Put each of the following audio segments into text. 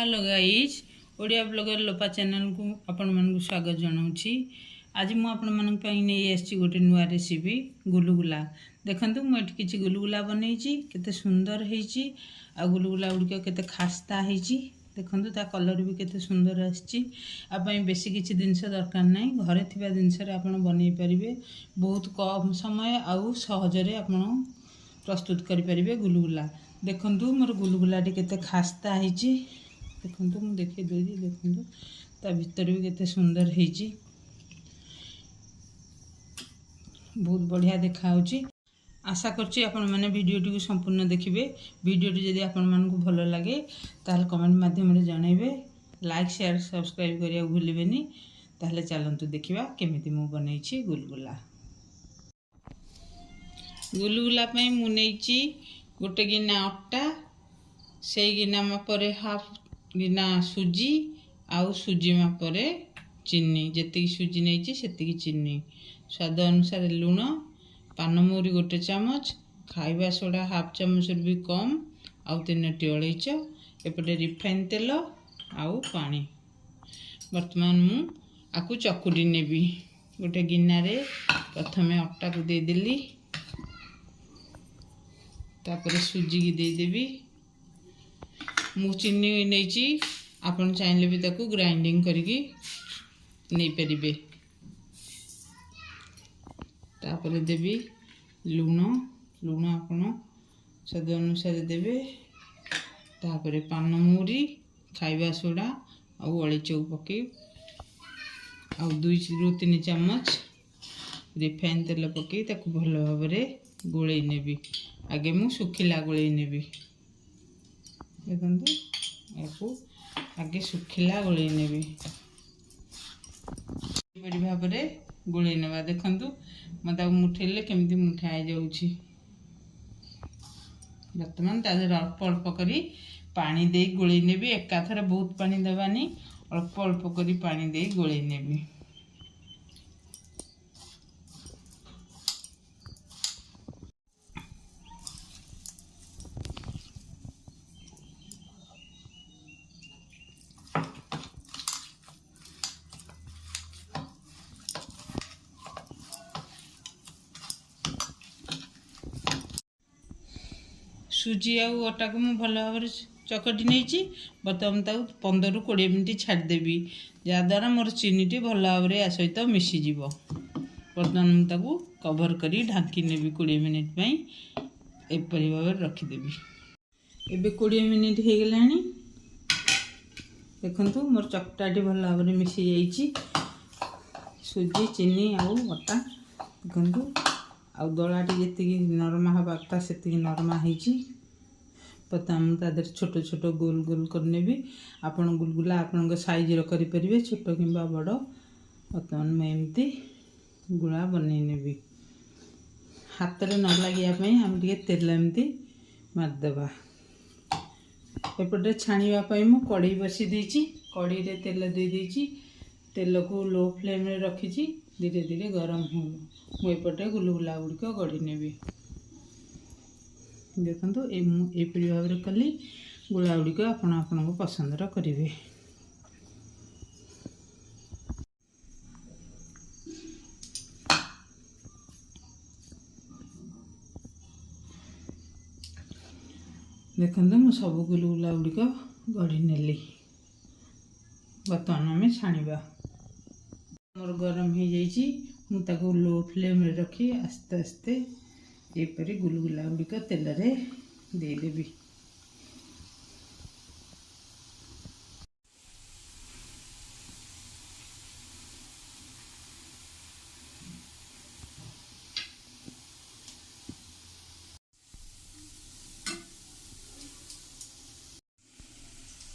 Hello guys Odia blogger लोपा channel को आपण मन स्वागत जनाऊँगी। आज मुझे आपण मन नहीं आसी गोटे नुआ रेसिपी गुलुगुला। देखंतु मुझे किसी गुलुगुला बनई केते सुंदर होईची आ गुलुगुला गुड़िक केते खास्ता होईची। देखंतु ता कलर भी केते सुंदर आसी। आपन बेसी किसी जिनस दरकार नहीं, घरे थिबा जिनस रे आपण बनै परिबे। बहुत कम समय आउ सहजरे आपण प्रस्तुत करि परिबे गुलुगुला। देखंतु मोर गुलुगुला टी केते खास्ता होईची। देखंतु मु देखि देजी, देखंतु ता भीतर भी केते सुंदर होईची, बहुत बढ़िया देखा होची। आशा करछि आपण माने वीडियो टी को संपूर्ण देखिबे। वीडियो टी जदि आपण मन को भलो लागे ताल कमेंट माध्यम रे जणाइबे। लाइक शेयर सब्सक्राइब करिया भूलिबेनी। ताहले चलंतु देखिबा केमिति मु बनैछि गुलगुला। गुलगुला पई मु नेछि गोटे गिना अट्टा, से गिना मापरे हाफ गिना सुजी, आउ सुजी मापरे चीनी। जेतिकी सुजी नेछि सेतिकी चीनी, स्वाद अनुसार लुण, पानमौरी गोटे चामच, खाइबा सोडा हाफ चामच भी कम, आउ 3टी अलैच, एपटे रिफाइन तेल आउ पानी। वर्तमान मु आकु चकुडी नेबी। गोटे गिना रे प्रथमे अट्टा को दे देली, तापरे सुजी की दे देबी। मु चीनी नेछि, आपण चाहिले भी ताकू ग्राइंडिंग करके नहीं परिबे। तापरे देबी लुण, लुण आपण स्वाद अनुसार देबे। तापरे पानमौरी, खाइबा सोडा आउ अलैच पके, आउ 2 ରୁ 3 चामच रिफाइन तेल पके ताकू भलो भाबरे गोळै नेबी। आगे मु सुखिला गोळै नेबी। देखंतु याकू आगे सुखिला गोळै नेबी। बड़ी भाबरे गोळै नेबा। देखंतु मता मुठेले केमिति मुठाई जाउछि। वर्तमान ताजे अल्प अल्प करी पानी दे गोळै नेबी। एका थरे बहुत पानी देबानी, अल्प अल्प करी पानी दे गोळै नेबी। सुजी आउ अटा को मु भल भाव चकटी नहीं। बर्तमान ताऊ 15 ରୁ 20 मिनट छाड़देवी, जहाद्वारा मोर चीनी टी भल भाव आ सहित मिसीज। बर्तमान मुझे कभर करी ढांकी नेबी 20 मिनट एपरी भाव रखिदेवी। एबे 20 मिनट हो गलानी। देखंतु मोर चकटा टी भल भाव मिसी जाइछि। सुजी चीनी आउ अटा देखंतु आउ दलाटी जेतिकी नरमा हवा कथा सेतिकी नरमा होईछि। प्रथम तादर छोट छोट गोल गोल करने भी आपण गुलगुला आपण साइज रो करि परिबे, छोट किंबा बड़। वर्तमान मैं एमती गुला बनै नेबी। हाथ रे न लागिया पई हम टिके तेल एमती मार देबा। एपटे छाणीबा पई मु कढ़ी बसी देछि। कढ़ी रे तेल दे देछि। तेल को लो फ्लेम रे रखिछि, धीरे धीरे गरम हो। मु एपटे गुलगुला गुड़िक गढ़ी नेबी। देखंतु एपरी भाव रे कली गुला गुड़िक आपण आपण पसंद रो करिवे। देखंतु मु सब गुलगुला गुड़िक गढ़ी नेली। बर्तमान में छाणीबा। मोर गरम हो जाइछि। मु ताको लो फ्लेम रे रखी आस्ते आस्ते एपरी गुलगुला गुड़िक तेल रे दे देबी।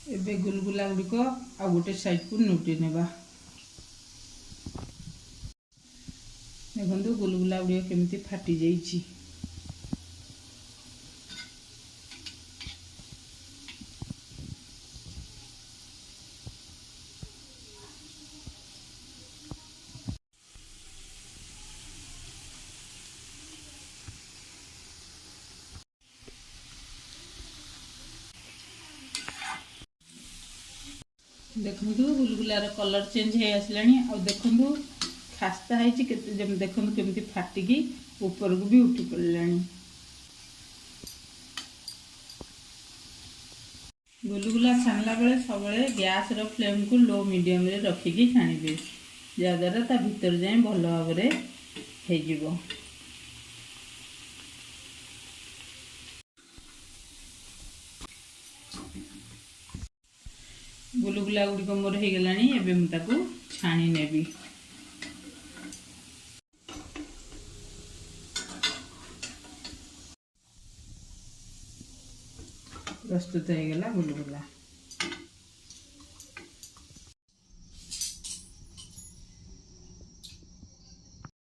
एबे गुलगुला गुड़िक आ गोटे साइड को नोटी नेबा। देखंतु गुलगुला गुड़िक केमिति फाटी जाइछि। देखु गुलगुलार कलर चेंज हो आसलानी आ देखु खास्ता है देखु केमती फाटिकी ऊपर को भी उठी पड़ानी। गुलगुला छाणला बेले सब गैस रो फ्लेम को लो मीडियम रे रखिकी छाणिबे जहाँद्वारा ता भीतर जाए भल भाव हो। गुलगुला गुड़िक मोर हो गलानी एबे मु ताकू छाणी नेबी। प्रस्तुत हो गला गुलगुला।